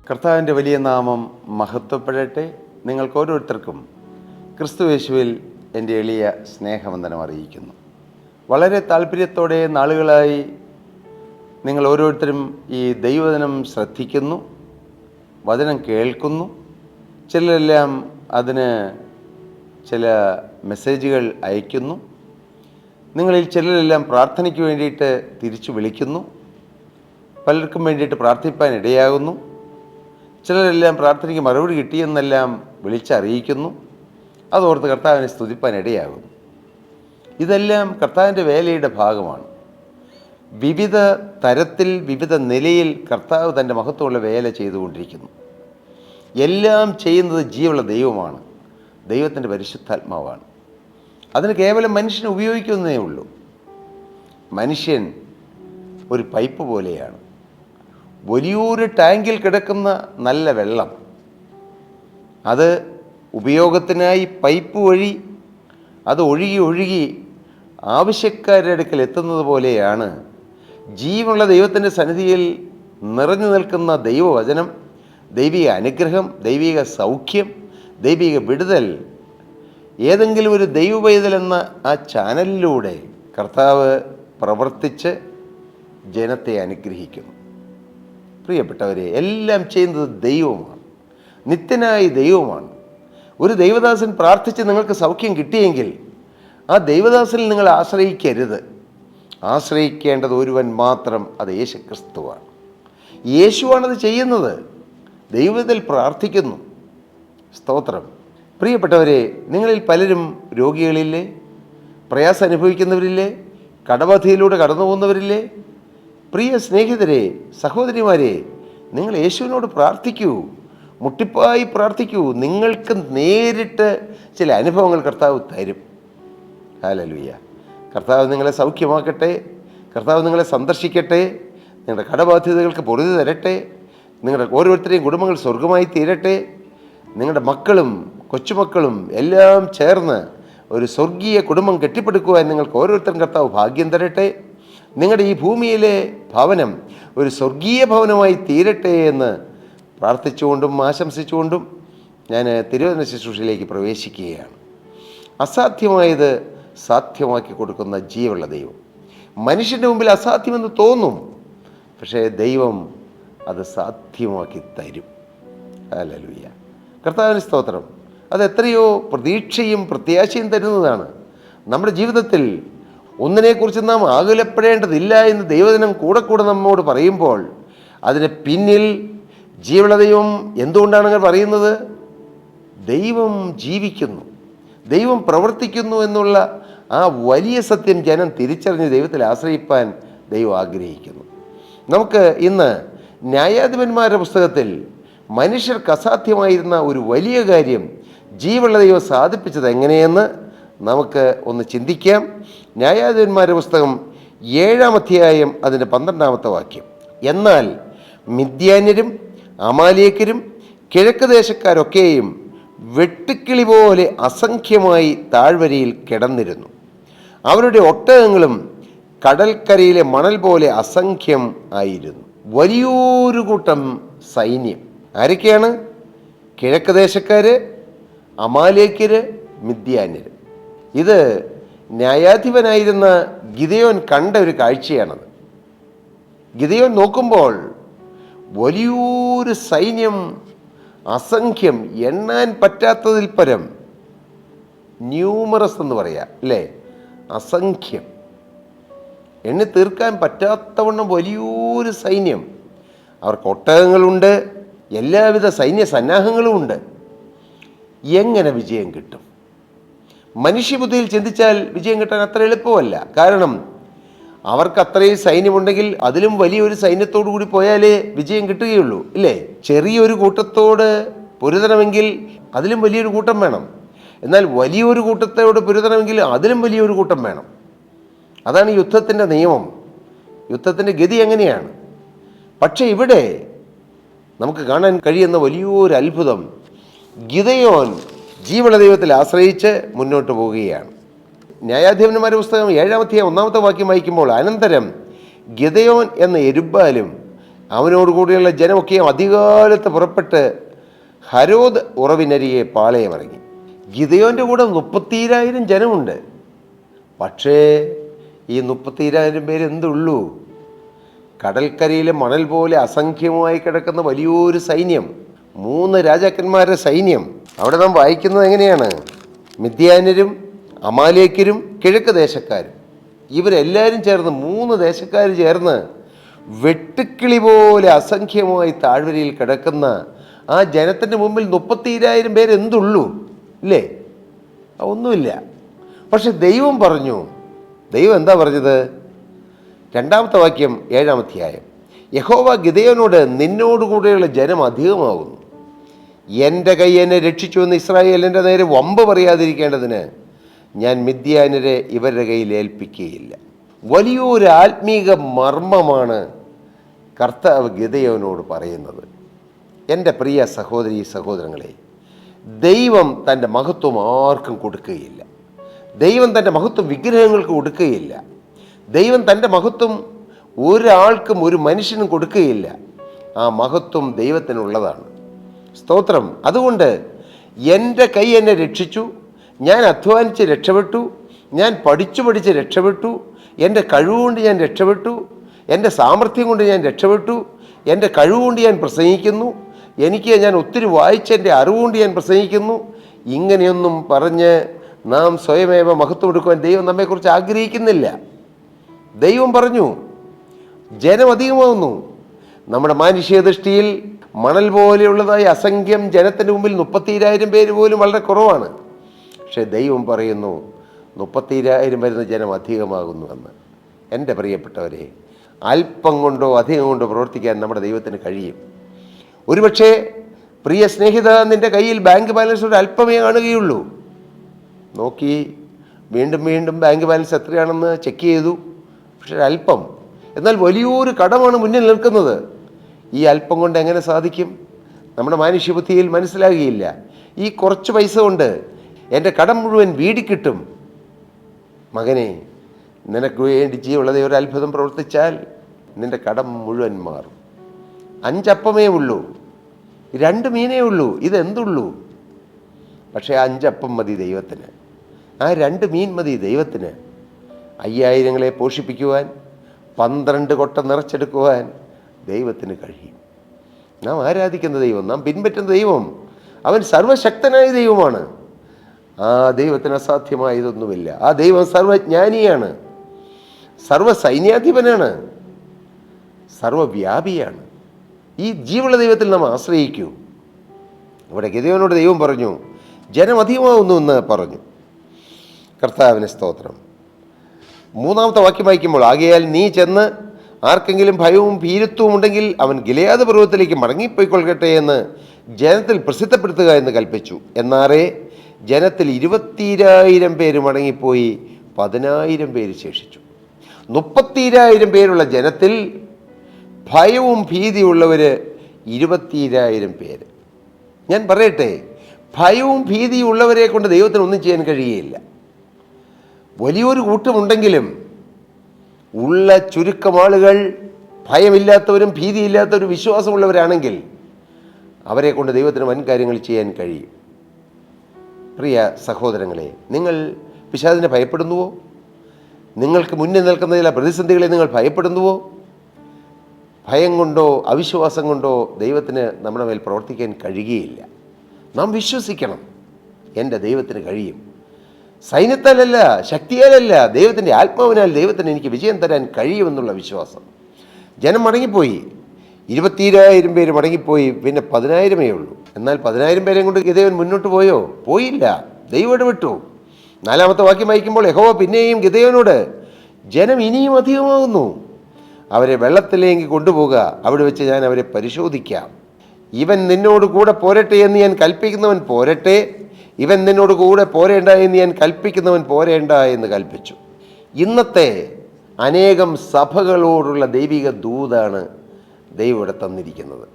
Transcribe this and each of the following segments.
കർത്താവിൻ്റെ വലിയ നാമം മഹത്വപ്പെടട്ടെ. നിങ്ങൾക്ക് ഓരോരുത്തർക്കും ക്രിസ്തുയേശുവിൽ എൻ്റെ എളിയ സ്നേഹവന്ദനം അറിയിക്കുന്നു. വളരെ താല്പര്യത്തോടെ നാളുകളായി നിങ്ങൾ ഓരോരുത്തരും ഈ ദൈവവചനം ശ്രദ്ധിക്കുന്നു, വചനം കേൾക്കുന്നു. ചിലരെല്ലാം അതിന് ചില മെസ്സേജുകൾ അയക്കുന്നു. നിങ്ങളിൽ ചിലരെല്ലാം പ്രാർത്ഥനയ്ക്ക് വേണ്ടിയിട്ട് തിരിച്ചു വിളിക്കുന്നു. പലർക്കും വേണ്ടിയിട്ട് പ്രാർത്ഥിപ്പാൻ ഇടയാകുന്നു. ചിലരെല്ലാം പ്രാർത്ഥനയ്ക്ക് മറുപടി കിട്ടിയെന്നെല്ലാം വിളിച്ചറിയിക്കുന്നു. അതോർത്ത് കർത്താവിനെ സ്തുതിപ്പാൻ ഇടയാകുന്നു. ഇതെല്ലാം കർത്താവിൻ്റെ വേലയുടെ ഭാഗമാണ്. വിവിധ തരത്തിൽ വിവിധ നിലയിൽ കർത്താവ് തൻ്റെ മഹത്വമുള്ള വേല ചെയ്തുകൊണ്ടിരിക്കുന്നു. എല്ലാം ചെയ്യുന്നത് ജീവനുള്ള ദൈവമാണ്, ദൈവത്തിൻ്റെ പരിശുദ്ധാത്മാവാണ്. അതിന് കേവലം മനുഷ്യനെ ഉപയോഗിക്കുന്നതേ ഉള്ളൂ. മനുഷ്യൻ ഒരു പൈപ്പ് പോലെയാണ്. വലിയൊരു ടാങ്കിൽ കിടക്കുന്ന നല്ല വെള്ളം, അത് ഉപയോഗത്തിനായി പൈപ്പ് വഴി അത് ഒഴുകി ഒഴുകി ആവശ്യക്കാരുടെ അടുക്കൽ എത്തുന്നത് പോലെയാണ് ജീവനുള്ള ദൈവത്തിൻ്റെ സന്നിധിയിൽ നിറഞ്ഞു നിൽക്കുന്ന ദൈവവചനം, ദൈവിക അനുഗ്രഹം, ദൈവിക സൗഖ്യം, ദൈവിക വിടുതൽ ഏതെങ്കിലും ഒരു ദൈവപൈതലെന്ന ആ ചാനലിലൂടെ കർത്താവ് പ്രവർത്തിച്ച് ജനത്തെ അനുഗ്രഹിക്കുന്നു. പ്രിയപ്പെട്ടവരെ, എല്ലാം ചെയ്യുന്നത് ദൈവമാണ്, നിത്യനായ ദൈവമാണ്. ഒരു ദൈവദാസൻ പ്രാർത്ഥിച്ച് നിങ്ങൾക്ക് സൗഖ്യം കിട്ടിയെങ്കിൽ ആ ദൈവദാസനിൽ നിങ്ങൾ ആശ്രയിക്കരുത്. ആശ്രയിക്കേണ്ടത് ഒരുവൻ മാത്രം, അത് യേശുക്രിസ്തുവാണ്. യേശുവാണത് ചെയ്യുന്നത്. ദൈവത്തിൽ പ്രാർത്ഥിക്കുന്നു. സ്തോത്രം. പ്രിയപ്പെട്ടവരെ, നിങ്ങളിൽ പലരും രോഗികളില്ലേ? പ്രയാസം അനുഭവിക്കുന്നവരില്ലേ? കടബാധയിലൂടെ കടന്നു പോകുന്നവരില്ലേ? പ്രിയ സ്നേഹിതരെ, സഹോദരിമാരെ, നിങ്ങൾ യേശുവിനോട് പ്രാർത്ഥിക്കൂ, മുട്ടിപ്പായി പ്രാർത്ഥിക്കൂ. നിങ്ങൾക്ക് നേരിട്ട് ചില അനുഭവങ്ങൾ കർത്താവ് തരും. ഹല്ലേലൂയ. കർത്താവ് നിങ്ങളെ സൗഖ്യമാക്കട്ടെ. കർത്താവ് നിങ്ങളെ സന്ദർശിക്കട്ടെ. നിങ്ങളുടെ കടബാധ്യതകൾക്ക് പൊറുതി തരട്ടെ. നിങ്ങളുടെ ഓരോരുത്തരെയും കുടുംബങ്ങൾ സ്വർഗമായി തീരട്ടെ. നിങ്ങളുടെ മക്കളും കൊച്ചുമക്കളും എല്ലാം ചേർന്ന് ഒരു സ്വർഗീയ കുടുംബം കെട്ടിപ്പടുക്കുവാൻ നിങ്ങൾക്ക് ഓരോരുത്തരും കർത്താവ് ഭാഗ്യം തരട്ടെ. നിങ്ങളുടെ ഈ ഭൂമിയിലെ ഭവനം ഒരു സ്വർഗീയ ഭവനമായി തീരട്ടെ എന്ന് പ്രാർത്ഥിച്ചുകൊണ്ടും ആശംസിച്ചുകൊണ്ടും ഞാൻ തിരുവചന ശുശ്രൂഷയിലേക്ക് പ്രവേശിക്കുകയാണ്. അസാധ്യമായത് സാധ്യമാക്കി കൊടുക്കുന്ന ജീവനുള്ള ദൈവം. മനുഷ്യൻ്റെ മുമ്പിൽ അസാധ്യമെന്ന് തോന്നും, പക്ഷേ ദൈവം അത് സാധ്യമാക്കി തരും. ഹല്ലേലൂയ. കർത്താവിന് സ്തോത്രം. അത് എത്രയോ പ്രതീക്ഷയും പ്രത്യാശയും തരുന്നതാണ്. നമ്മുടെ ജീവിതത്തിൽ ഒന്നിനെക്കുറിച്ച് നാം ആകുലപ്പെടേണ്ടതില്ല എന്ന് ദൈവജനം കൂടെ കൂടെ നമ്മോട് പറയുമ്പോൾ അതിന് പിന്നിൽ ജീവനുള്ള ദൈവം എന്തുകൊണ്ടാണ് അങ്ങനെ പറയുന്നത്? ദൈവം ജീവിക്കുന്നു, ദൈവം പ്രവർത്തിക്കുന്നു എന്നുള്ള ആ വലിയ സത്യം ജനം തിരിച്ചറിഞ്ഞ് ദൈവത്തിൽ ആശ്രയിപ്പാൻ ദൈവം ആഗ്രഹിക്കുന്നു. നമുക്ക് ഇന്ന് ന്യായാധിപന്മാരുടെ പുസ്തകത്തിൽ മനുഷ്യർക്ക് അസാധ്യമായിരുന്ന ഒരു വലിയ കാര്യം ജീവനുള്ള ദൈവം സാധിപ്പിച്ചത് എങ്ങനെയെന്ന് നമുക്ക് ഒന്ന് ചിന്തിക്കാം. ന്യായാധിപന്മാരുടെ പുസ്തകം 7-ാം അധ്യായം അതിൻ്റെ 12-ാമത്തെ വാക്യം. എന്നാൽ മിദ്യാന്യരും അമാലേക്കരും കിഴക്ക് ദേശക്കാരൊക്കെയും വെട്ടുക്കിളി പോലെ അസംഖ്യമായി താഴ്വരയിൽ കിടന്നിരുന്നു. അവരുടെ ഒട്ടകങ്ങളും കടൽക്കരയിലെ മണൽ പോലെ അസംഖ്യം ആയിരുന്നു. വലിയൊരു കൂട്ടം സൈന്യം. ആരൊക്കെയാണ്? കിഴക്ക് ദേശക്കാർ, അമാലേക്കർ, മിദ്യാന്യർ. ഇത് ന്യായാധിപനായിരുന്ന ഗിദെയോൻ കണ്ട ഒരു കാഴ്ചയാണത്. ഗിദെയോൻ നോക്കുമ്പോൾ വലിയൊരു സൈന്യം, അസംഖ്യം, എണ്ണാൻ പറ്റാത്തതിൽ പരം, ന്യൂമറസ് എന്ന് പറയാം അല്ലേ, അസംഖ്യം, എണ്ണി തീർക്കാൻ പറ്റാത്തവണ്ണം വലിയൊരു സൈന്യം. അവർക്ക് ഒട്ടകങ്ങളുണ്ട്, എല്ലാവിധ സൈന്യ സന്നാഹങ്ങളും ഉണ്ട്. എങ്ങനെ വിജയം കിട്ടും? മനുഷ്യബുദ്ധിയിൽ ചിന്തിച്ചാൽ വിജയം കിട്ടാൻ അത്ര എളുപ്പമല്ല. കാരണം അവർക്ക് അത്രയും സൈന്യമുണ്ടെങ്കിൽ അതിലും വലിയൊരു സൈന്യത്തോടു കൂടി പോയാലേ വിജയം കിട്ടുകയുള്ളൂ, ഇല്ലേ? ചെറിയൊരു കൂട്ടത്തോട് പൊരുതണമെങ്കിൽ അതിലും വലിയൊരു കൂട്ടം വേണം. എന്നാൽ വലിയൊരു കൂട്ടത്തോട് പൊരുതണമെങ്കിൽ അതിലും വലിയൊരു കൂട്ടം വേണം. അതാണ് യുദ്ധത്തിൻ്റെ നിയമം, യുദ്ധത്തിൻ്റെ ഗതി എങ്ങനെയാണ്. പക്ഷേ ഇവിടെ നമുക്ക് കാണാൻ കഴിയുന്ന വലിയൊരു അത്ഭുതം, ഗിദെയോൻ ജീവനുള്ള ദൈവത്തിൽ ആശ്രയിച്ച് മുന്നോട്ട് പോവുകയാണ്. ന്യായാധിപന്മാരുടെ പുസ്തകം 7-ാം അധ്യായം 1-ാമത്തെ വാക്യം വായിക്കുമ്പോൾ, അനന്തരം ഗിദെയോൻ എന്ന യെരുബ്ബാലും അവനോടുകൂടിയുള്ള ജനമൊക്കെയും അധികാലത്ത് പുറപ്പെട്ട് ഹരോദ് ഉറവിനരികെ പാളയമിറങ്ങി. ഗിദെയോൻ്റെ കൂടെ 32,000 ജനമുണ്ട്. പക്ഷേ ഈ 32,000 പേര് എന്തുള്ളൂ? കടൽക്കരയിലെ മണൽ പോലെ അസംഖ്യമായി കിടക്കുന്ന വലിയൊരു സൈന്യം, 3 രാജാക്കന്മാരുടെ സൈന്യം. അവിടെ നാം വായിക്കുന്നത് എങ്ങനെയാണ്? മിദ്യാന്യരും അമാലേക്കരും കിഴക്ക് ദേശക്കാരും ഇവരെല്ലാവരും ചേർന്ന് 3 ദേശക്കാർ ചേർന്ന് വെട്ടുക്കിളി പോലെ അസംഖ്യമായി താഴ്വരയിൽ കിടക്കുന്ന ആ ജനത്തിൻ്റെ മുമ്പിൽ 32,000 പേര് എന്തുള്ളൂ? ഇല്ലേ? ഒന്നുമില്ല. പക്ഷെ ദൈവം പറഞ്ഞു. ദൈവം എന്താ പറഞ്ഞത്? 2-ാമത്തെ വാക്യം 7-ാം അധ്യായം. യഹോവ ഗിദെയോനോട്, നിന്നോടുകൂടെയുള്ള ജനം അധികമാകുന്നു, എൻ്റെ കൈ എന്നെ രക്ഷിച്ചു എന്ന് ഇസ്രായേലിൻ്റെ നേരെ വമ്പ് പറയാതിരിക്കേണ്ടതിന് ഞാൻ മിദ്യാന്യരെ ഇവരുടെ കയ്യിൽ ഏൽപ്പിക്കുകയില്ല. വലിയൊരു ആത്മീക മർമ്മമാണ് കർത്താവ് ഗിദെയോനോട് പറയുന്നത്. എൻ്റെ പ്രിയ സഹോദരീ സഹോദരങ്ങളെ, ദൈവം തൻ്റെ മഹത്വം ആർക്കും കൊടുക്കുകയില്ല. ദൈവം തൻ്റെ മഹത്വം വിഗ്രഹങ്ങൾക്ക് കൊടുക്കുകയില്ല. ദൈവം തൻ്റെ മഹത്വം ഒരാൾക്കും ഒരു മനുഷ്യനും കൊടുക്കുകയില്ല. ആ മഹത്വം ദൈവത്തിനുള്ളതാണ്. സ്തോത്രം. അതുകൊണ്ട് എൻ്റെ കൈ എന്നെ രക്ഷിച്ചു, ഞാൻ അധ്വാനിച്ച് രക്ഷപ്പെട്ടു, ഞാൻ പഠിച്ച് രക്ഷപ്പെട്ടു, എൻ്റെ കഴിവുകൊണ്ട് ഞാൻ രക്ഷപ്പെട്ടു, എൻ്റെ സാമർഥ്യം കൊണ്ട് ഞാൻ രക്ഷപ്പെട്ടു, എൻ്റെ കഴിവുകൊണ്ട് ഞാൻ പ്രസംഗിക്കുന്നു, ഞാൻ ഒത്തിരി വായിച്ചെൻ്റെ അറിവുകൊണ്ട് ഞാൻ പ്രസംഗിക്കുന്നു. ഇങ്ങനെയൊന്നും പറഞ്ഞ് നാം സ്വയമേവ മഹത്വം എടുക്കുവാൻ ദൈവം നമ്മെക്കുറിച്ച് ആഗ്രഹിക്കുന്നില്ല. ദൈവം പറഞ്ഞു, ജനം അധികമാകുന്നു. നമ്മുടെ മാനുഷിക ദൃഷ്ടിയിൽ മണൽ പോലെയുള്ളതായ അസംഖ്യം ജനത്തിൻ്റെ മുമ്പിൽ 32,000 പേര് പോലും വളരെ കുറവാണ്. പക്ഷേ ദൈവം പറയുന്നു 32,000 വരുന്ന ജനം അധികമാകുന്നുവെന്ന്. എൻ്റെ പ്രിയപ്പെട്ടവരെ, അല്പം കൊണ്ടോ അധികം കൊണ്ടോ പ്രവർത്തിക്കാൻ നമ്മുടെ ദൈവത്തിന് കഴിയും. ഒരുപക്ഷെ പ്രിയ സ്നേഹിത, നിൻ്റെ കയ്യിൽ ബാങ്ക് ബാലൻസ് ഒരു അല്പമേ കാണുകയുള്ളൂ. നോക്കി വീണ്ടും വീണ്ടും ബാങ്ക് ബാലൻസ് എത്രയാണെന്ന് ചെക്ക് ചെയ്തു. പക്ഷെ അല്പം. എന്നാൽ വലിയൊരു കടമാണ് മുന്നിൽ നിൽക്കുന്നത്. ഈ അല്പം കൊണ്ട് എങ്ങനെ സാധിക്കും? നമ്മുടെ മാനുഷ്യബുദ്ധിയിൽ മനസ്സിലാകുകയില്ല. ഈ കുറച്ച് പൈസ കൊണ്ട് എൻ്റെ കടം മുഴുവൻ വീടിക്കിട്ടും. മകനെ, നിനക്ക് വേണ്ടി ജീവനുള്ളത് ഒരു അത്ഭുതം പ്രവർത്തിച്ചാൽ നിൻ്റെ കടം മുഴുവൻ മാറും. 5 അപ്പമേ ഉള്ളൂ, 2 മീനേ ഉള്ളൂ, ഇതെന്തുള്ളൂ? പക്ഷേ 5 അപ്പം മതി ദൈവത്തിന്, ആ 2 മീൻ മതി ദൈവത്തിന്. 5000 പോഷിപ്പിക്കുവാൻ, 12 കൊട്ട നിറച്ചെടുക്കുവാൻ ദൈവത്തിന് കഴിയും. നാം ആരാധിക്കുന്ന ദൈവം, നാം പിൻപറ്റുന്ന ദൈവം, അവൻ സർവശക്തനായ ദൈവമാണ്. ആ ദൈവത്തിന് അസാധ്യമായതൊന്നുമില്ല. ആ ദൈവം സർവജ്ഞാനിയാണ്, സർവസൈന്യാധിപനാണ്, സർവവ്യാപിയാണ്. ഈ ജീവനുള്ള ദൈവത്തിൽ നാം ആശ്രയിക്കൂ. ഇവിടെ ഗിദെയോനോട് ദൈവം പറഞ്ഞു, ജനം അധികമാവുന്നു എന്ന് പറഞ്ഞു. കർത്താവിന് സ്തോത്രം. 3-ാമത്തെ വാക്യം വായിക്കുമ്പോൾ, ആകയാൽ നീ ചെന്ന് ആർക്കെങ്കിലും ഭയവും ഭീരുത്വവും ഉണ്ടെങ്കിൽ അവൻ ഗിലെയാദ് പർവ്വതത്തിലേക്ക് മടങ്ങിപ്പോയിക്കൊള്ളട്ടെ എന്ന് ജനത്തിൽ പ്രസിദ്ധപ്പെടുത്തുക എന്ന് കൽപ്പിച്ചു. എന്നാറേ ജനത്തിൽ 22,000 പേര് മടങ്ങിപ്പോയി, 10,000 പേര് ശേഷിച്ചു. 32,000 പേരുള്ള ജനത്തിൽ ഭയവും ഭീതിയുള്ളവർ 22,000 പേര്. ഞാൻ പറയട്ടെ, ഭയവും ഭീതിയുള്ളവരെ കൊണ്ട് ദൈവത്തിന് ഒന്നും ചെയ്യാൻ കഴിയുകയില്ല. വലിയൊരു കൂട്ടമുണ്ടെങ്കിലും ഉള്ള ചുരുക്കം ആളുകൾ ഭയമില്ലാത്തവരും ഭീതിയില്ലാത്തവരും വിശ്വാസമുള്ളവരാണെങ്കിൽ അവരെ കൊണ്ട് ദൈവത്തിന് വൻ കാര്യങ്ങൾ ചെയ്യാൻ കഴിയും. പ്രിയ സഹോദരങ്ങളെ, നിങ്ങൾ പിശാചിനെ ഭയപ്പെടുന്നുവോ? നിങ്ങൾക്ക് മുന്നിൽ നിൽക്കുന്ന ചില പ്രതിസന്ധികളെ നിങ്ങൾ ഭയപ്പെടുന്നുവോ? ഭയം കൊണ്ടോ അവിശ്വാസം കൊണ്ടോ ദൈവത്തിന് നമ്മുടെ മേൽ പ്രവർത്തിക്കാൻ കഴിയുകയില്ല. നാം വിശ്വസിക്കണം, എൻ്റെ ദൈവത്തിന് കഴിയും. സൈന്യത്താലല്ല, ശക്തിയാലല്ല, ദൈവത്തിൻ്റെ ആത്മാവിനാൽ ദൈവത്തിന് എനിക്ക് വിജയം തരാൻ കഴിയുമെന്നുള്ള വിശ്വാസം. ജനം മടങ്ങിപ്പോയി, 22,000 പേര് മടങ്ങിപ്പോയി, പിന്നെ 10,000 ഉള്ളൂ. എന്നാൽ 10,000 പേരെയും കൊണ്ട് ഗിദെയോൻ മുന്നോട്ട് പോയോ? പോയില്ല. ദൈവം ഇടപെട്ടു. 4-ാമത്തെ വാക്യം വായിക്കുമ്പോൾ, യഹോവ പിന്നെയും ഗിദെയോനോട്, ജനം ഇനിയും അധികമാകുന്നു, അവരെ വെള്ളത്തിലേക്ക് കൊണ്ടുപോകുക, അവിടെ വെച്ച് ഞാൻ അവരെ പരിശോധിക്കാം. ഇവൻ നിന്നോട് കൂടെ പോരട്ടെ എന്ന് ഞാൻ കൽപ്പിക്കുന്നവൻ പോരട്ടെ, ഇവൻ നിന്നോട് കൂടെ പോരേണ്ട എന്ന് ഞാൻ കൽപ്പിക്കുന്നവൻ പോരേണ്ട എന്ന് കൽപ്പിച്ചു. ഇന്നത്തെ അനേകം സഭകളോടുള്ള ദൈവിക ദൂതാണ് ദൈവം ഇവിടെ തന്നിരിക്കുന്നത്.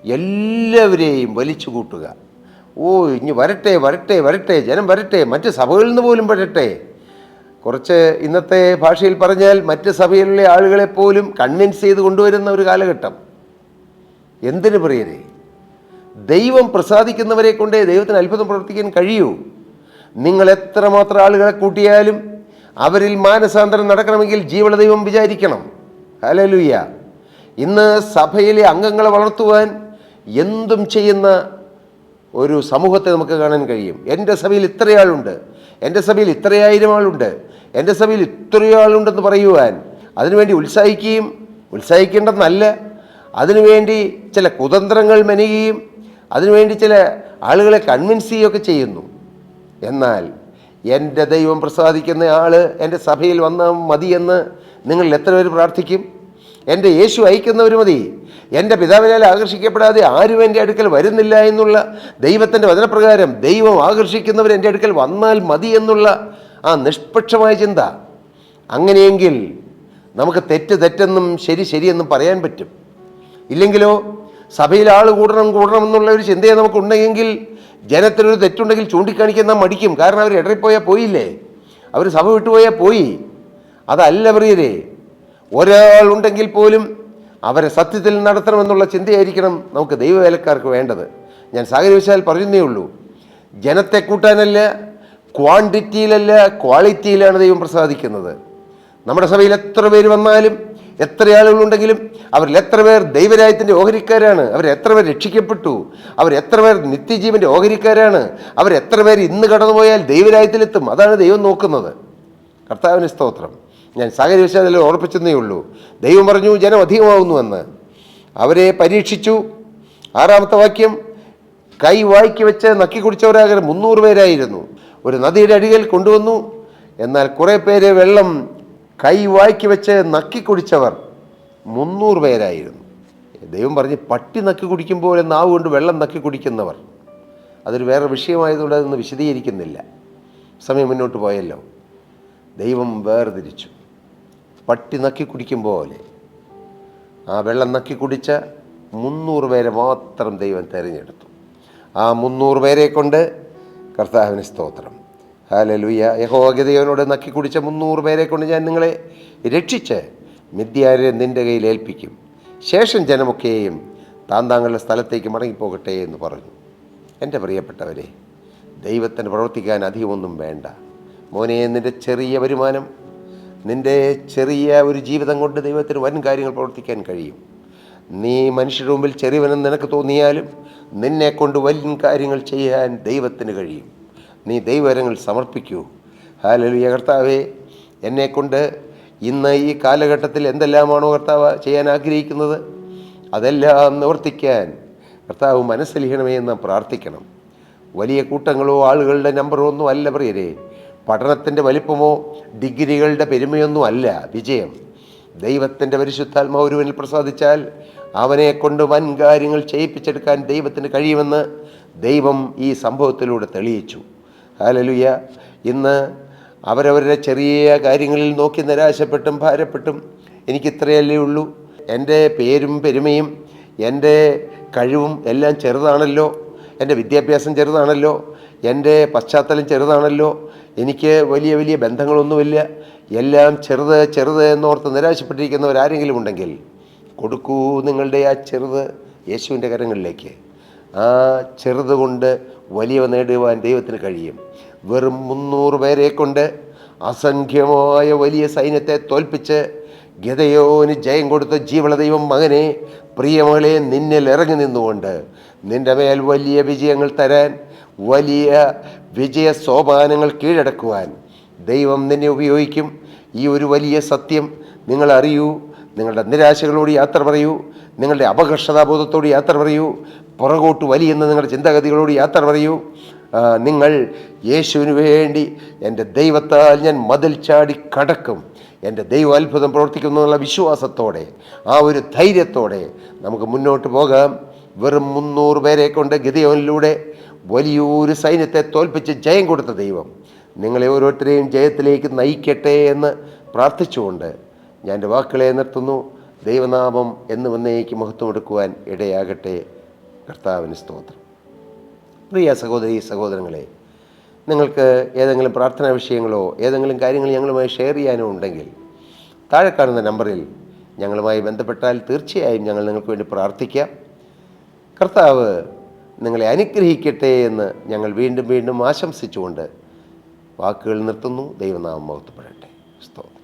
എല്ലാവരെയും വലിച്ചു കൂട്ടുക. ഇനി വരട്ടെ വരട്ടെ വരട്ടെ, ജനം വരട്ടെ, മറ്റ് സഭകളിൽ നിന്ന് പോലും വരട്ടെ. കുറച്ച് ഇന്നത്തെ ഭാഷയിൽ പറഞ്ഞാൽ മറ്റ് സഭയിലുള്ള ആളുകളെപ്പോലും കൺവിൻസ് ചെയ്ത് കൊണ്ടുവരുന്ന ഒരു കാലഘട്ടം. എന്തിനു പ്രിയരെ? ദൈവം പ്രസാദിക്കുന്നവരെ കൊണ്ടേ ദൈവത്തിന് അത്ഭുതം പ്രവർത്തിക്കാൻ കഴിയൂ. നിങ്ങൾ എത്രമാത്രം ആളുകളെ കൂട്ടിയാലും അവരിൽ മാനസാന്തരം നടക്കണമെങ്കിൽ ജീവനുള്ള ദൈവം വിചാരിക്കണം. ഹല്ലേലൂയ. ഇന്ന് സഭയിലെ അംഗങ്ങളെ വളർത്തുവാൻ എന്തും ചെയ്യുന്ന ഒരു സമൂഹത്തെ നമുക്ക് കാണാൻ കഴിയും. എൻ്റെ സഭയിൽ ഇത്രയാളുണ്ട്, എൻ്റെ സഭയിൽ ഇത്രയായിരം ആളുണ്ട്, എൻ്റെ സഭയിൽ ഇത്രയാളുണ്ടെന്ന് പറയുവാൻ അതിനുവേണ്ടി ഉത്സാഹിക്കേണ്ടെന്നല്ല, അതിനുവേണ്ടി ചില കുതന്ത്രങ്ങൾ മെനയുകയും അതിനുവേണ്ടി ചില ആളുകളെ കൺവിൻസ് ചെയ്യുകയൊക്കെ ചെയ്യുന്നു. എന്നാൽ എൻ്റെ ദൈവം പ്രസാദിക്കുന്ന ആൾ എൻ്റെ സഭയിൽ വന്നാൽ മതിയെന്ന് നിങ്ങൾ എത്ര പേര് പ്രാർത്ഥിക്കും? എൻ്റെ യേശു അയക്കുന്നവർ മതി. എൻ്റെ പിതാവിനാൽ ആകർഷിക്കപ്പെടാതെ ആരും എൻ്റെ അടുക്കൽ വരുന്നില്ല എന്നുള്ള ദൈവത്തിൻ്റെ വചനപ്രകാരം ദൈവം ആകർഷിക്കുന്നവർ എൻ്റെ അടുക്കൽ വന്നാൽ മതി എന്നുള്ള ആ നിഷ്പക്ഷമായ ചിന്ത, അങ്ങനെയെങ്കിൽ നമുക്ക് തെറ്റെന്നും ശരിയെന്നും പറയാൻ പറ്റും. ഇല്ലെങ്കിലോ സഭയിൽ ആൾ കൂടണം എന്നുള്ള ഒരു ചിന്തയെ നമുക്കുണ്ടെങ്കിൽ ജനത്തിനൊരു തെറ്റുണ്ടെങ്കിൽ ചൂണ്ടിക്കാണിക്കാൻ നാം മടിക്കും. കാരണം അവർ ഇടറിപ്പോയാൽ പോയില്ലേ, അവർ സഭ വിട്ടുപോയാൽ പോയി. അതല്ല പ്രിയരെ, ഒരാളുണ്ടെങ്കിൽ പോലും അവരെ സത്യത്തിൽ നടത്തണമെന്നുള്ള ചിന്തയായിരിക്കണം നമുക്ക് ദൈവവേലക്കാർക്ക് വേണ്ടത്. ഞാൻ സാഹചര്യവശാൽ പറയുന്നേ ഉള്ളൂ. ജനത്തെ കൂട്ടാനല്ല, ക്വാണ്ടിറ്റിയിലല്ല, ക്വാളിറ്റിയിലാണ് ദൈവം പ്രസാദിക്കുന്നത്. നമ്മുടെ സഭയിൽ എത്ര പേര് വന്നാലും എത്ര ആളുകളുണ്ടെങ്കിലും അവരിൽ എത്ര പേർ ദൈവരാജ്യത്തിൻ്റെ ഓഹരിക്കാരാണ്, അവരെത്ര പേർ രക്ഷിക്കപ്പെട്ടു, അവരെത്ര പേർ നിത്യജീവൻ്റെ ഓഹരിക്കാരാണ്, അവരെത്ര പേർ ഇന്ന് കടന്നുപോയാൽ ദൈവരാജ്യത്തിലെത്തും, അതാണ് ദൈവം നോക്കുന്നത്. കർത്താവിന് സ്തോത്രം. ഞാൻ സാഹചര്യവശാൽ ഓർപ്പിച്ചെന്നേ ഉള്ളൂ. ദൈവം പറഞ്ഞു ജനം അധികമാകുന്നുവെന്ന്. അവരെ പരീക്ഷിച്ചു. 6-ാമത്തെ വാക്യം, കൈ വായ്ക്ക് വെച്ച് നക്കി കുടിച്ചവരാകെ 300 പേരായിരുന്നു. ഒരു നദിയുടെ അടിയിൽ കൊണ്ടുവന്നു. എന്നാൽ കുറേ പേര് വെള്ളം കൈ വായ്ക്ക് വെച്ച് നക്കി കുടിച്ചവർ 300 പേരായിരുന്നു. ദൈവം പറഞ്ഞ് പട്ടി നക്കി കുടിക്കുമ്പോൾ നാവ് കൊണ്ട് വെള്ളം നക്കി കുടിക്കുന്നവർ. അതൊരു വേറെ വിഷയമായതുകൊണ്ട് അതൊന്ന് വിശദീകരിക്കുന്നില്ല, സമയം മുന്നോട്ട് പോയല്ലോ. ദൈവം വേർതിരിച്ചു. പട്ടി നക്കി കുടിക്കും പോലെ ആ വെള്ളം നക്കി കുടിച്ച 300 പേരെ മാത്രം ദൈവം തിരഞ്ഞെടുത്തു. ആ 300 പേരെ കൊണ്ട് കർത്താവിന് സ്തോത്രം. ഹല്ലേലൂയ. യഹോവ ഗിദെയോനോട് നക്കി കുടിച്ച 300 പേരെ കൊണ്ട് ഞാൻ നിങ്ങളെ രക്ഷിച്ച് മിദ്യാന്യരെ നിൻ്റെ കയ്യിൽ ഏൽപ്പിക്കും. ശേഷം ജനമൊക്കെയും താങ്കളുടെ സ്ഥലത്തേക്ക് മടങ്ങിപ്പോകട്ടെ എന്ന് പറഞ്ഞു. എൻ്റെ പ്രിയപ്പെട്ടവരെ, ദൈവത്തിന് പ്രവർത്തിക്കാൻ അധികമൊന്നും വേണ്ട. മോനെ, നിൻ്റെ ചെറിയ വരുമാനം, നിൻ്റെ ചെറിയ ഒരു ജീവിതം കൊണ്ട് ദൈവത്തിന് വൻ കാര്യങ്ങൾ പ്രവർത്തിക്കാൻ കഴിയും. നീ മനുഷ്യരുടെ മുമ്പിൽ ചെറിയവനെന്ന് നിനക്ക് തോന്നിയാലും നിന്നെക്കൊണ്ട് വൻ കാര്യങ്ങൾ ചെയ്യാൻ ദൈവത്തിന് കഴിയും. നീ ദൈവകരങ്ങൾ സമർപ്പിക്കൂ. ഹല്ലേലൂയ. കർത്താവേ, എന്നെക്കൊണ്ട് ഇന്ന് ഈ കാലഘട്ടത്തിൽ എന്തെല്ലാമാണോ കർത്താവ് ചെയ്യാൻ ആഗ്രഹിക്കുന്നത് അതെല്ലാം നിവർത്തിക്കാൻ കർത്താവ് മനസ്സലിയണമേ എന്ന് പ്രാർത്ഥിക്കണം. വലിയ കൂട്ടങ്ങളോ ആളുകളുടെ നമ്പറോ ഒന്നും അല്ല പ്രിയരെ, പഠനത്തിൻ്റെ വലിപ്പമോ ഡിഗ്രികളുടെ പെരുമയൊന്നും അല്ല വിജയം. ദൈവത്തിൻ്റെ പരിശുദ്ധാത്മാവ് ഒരുവനിൽ പ്രസാദിച്ചാൽ അവനെ കൊണ്ട് വൻ കാര്യങ്ങൾ ചെയ്യിപ്പിച്ചെടുക്കാൻ ദൈവത്തിന് കഴിയുമെന്ന് ദൈവം ഈ സംഭവത്തിലൂടെ തെളിയിച്ചു. ഹല്ലേലൂയ. ഇന്ന് അവരവരുടെ ചെറിയ കാര്യങ്ങളിൽ നോക്കി നിരാശപ്പെട്ടും ഭാരപ്പെട്ടും എനിക്കിത്രയല്ലേ ഉള്ളൂ, എൻ്റെ പേരും പെരുമയും എൻ്റെ കഴിവും എല്ലാം ചെറുതാണല്ലോ, എൻ്റെ വിദ്യാഭ്യാസം ചെറുതാണല്ലോ, എൻ്റെ പശ്ചാത്തലം ചെറുതാണല്ലോ, എനിക്ക് വലിയ വലിയ ബന്ധങ്ങളൊന്നുമില്ല, എല്ലാം ചെറുത് എന്നോർത്ത് നിരാശപ്പെട്ടിരിക്കുന്നവരാരെങ്കിലും ഉണ്ടെങ്കിൽ കൊടുക്കൂ നിങ്ങളുടെ ആ ചെറുത് യേശുവിൻ്റെ കരങ്ങളിലേക്ക്. ആ ചെറുത് കൊണ്ട് വലിയവ നേടുവാൻ ദൈവത്തിന് കഴിയും. വെറും 300 പേരെ കൊണ്ട് അസംഖ്യമായ വലിയ സൈന്യത്തെ തോൽപ്പിച്ച് ഗിദെയോന് ജയം കൊടുത്ത ജീവനുള്ള ദൈവം മകനെ, പ്രിയമകളെ, നിന്നിൽ ഇറങ്ങി നിന്നുകൊണ്ട് നിൻ്റെ മേൽ വലിയ വിജയങ്ങൾ തരാൻ, വലിയ വിജയ സോപാനങ്ങൾ കീഴടക്കുവാൻ ദൈവം നിന്നെ ഉപയോഗിക്കും. ഈ ഒരു വലിയ സത്യം നിങ്ങൾ അറിയൂ. നിങ്ങളുടെ നിരാശകളോട് യാത്ര പറയൂ, നിങ്ങളുടെ അപകർഷതാബോധത്തോട് യാത്ര പറയൂ, പുറകോട്ട് വലിയുന്ന നിങ്ങളുടെ ചിന്താഗതികളോട് യാത്ര പറയൂ. നിങ്ങൾ യേശുവിന് വേണ്ടി എൻ്റെ ദൈവത്താൽ ഞാൻ മതിൽ ചാടി കടക്കും, എൻ്റെ ദൈവം അത്ഭുതം പ്രവർത്തിക്കുന്നു എന്നുള്ള വിശ്വാസത്തോടെ, ആ ഒരു ധൈര്യത്തോടെ നമുക്ക് മുന്നോട്ട് പോകാം. വെറും 300 പേരെ കൊണ്ട് ഗിദെയോനിലൂടെ വലിയൊരു സൈന്യത്തെ തോൽപ്പിച്ച് ജയം കൊടുത്ത ദൈവം നിങ്ങളെ ഓരോരുത്തരെയും ജയത്തിലേക്ക് നയിക്കട്ടെ എന്ന് പ്രാർത്ഥിച്ചുകൊണ്ട് ഞാൻ എൻ്റെ വാക്കുകളെ നിർത്തുന്നു. ദൈവനാമം എന്നും എന്നേക്കും മഹത്വം എടുക്കുവാൻ ഇടയാകട്ടെ. കർത്താവിന് സ്തോത്രം. പ്രിയ സഹോദരീ സഹോദരങ്ങളെ, നിങ്ങൾക്ക് ഏതെങ്കിലും പ്രാർത്ഥനാ വിഷയങ്ങളോ ഏതെങ്കിലും കാര്യങ്ങൾ ഞങ്ങളുമായി ഷെയർ ചെയ്യാനോ ഉണ്ടെങ്കിൽ താഴെ കാണുന്ന നമ്പറിൽ ഞങ്ങളുമായി ബന്ധപ്പെട്ടാൽ തീർച്ചയായും ഞങ്ങൾ നിങ്ങൾക്ക് വേണ്ടി പ്രാർത്ഥിക്കാം. കർത്താവ് നിങ്ങളെ അനുഗ്രഹിക്കട്ടെ എന്ന് ഞങ്ങൾ വീണ്ടും വീണ്ടും ആശംസിച്ചുകൊണ്ട് വാക്കുകൾ നിർത്തുന്നു. ദൈവനാമം മഹത്വപ്പെടട്ടെ. സ്തോത്രം.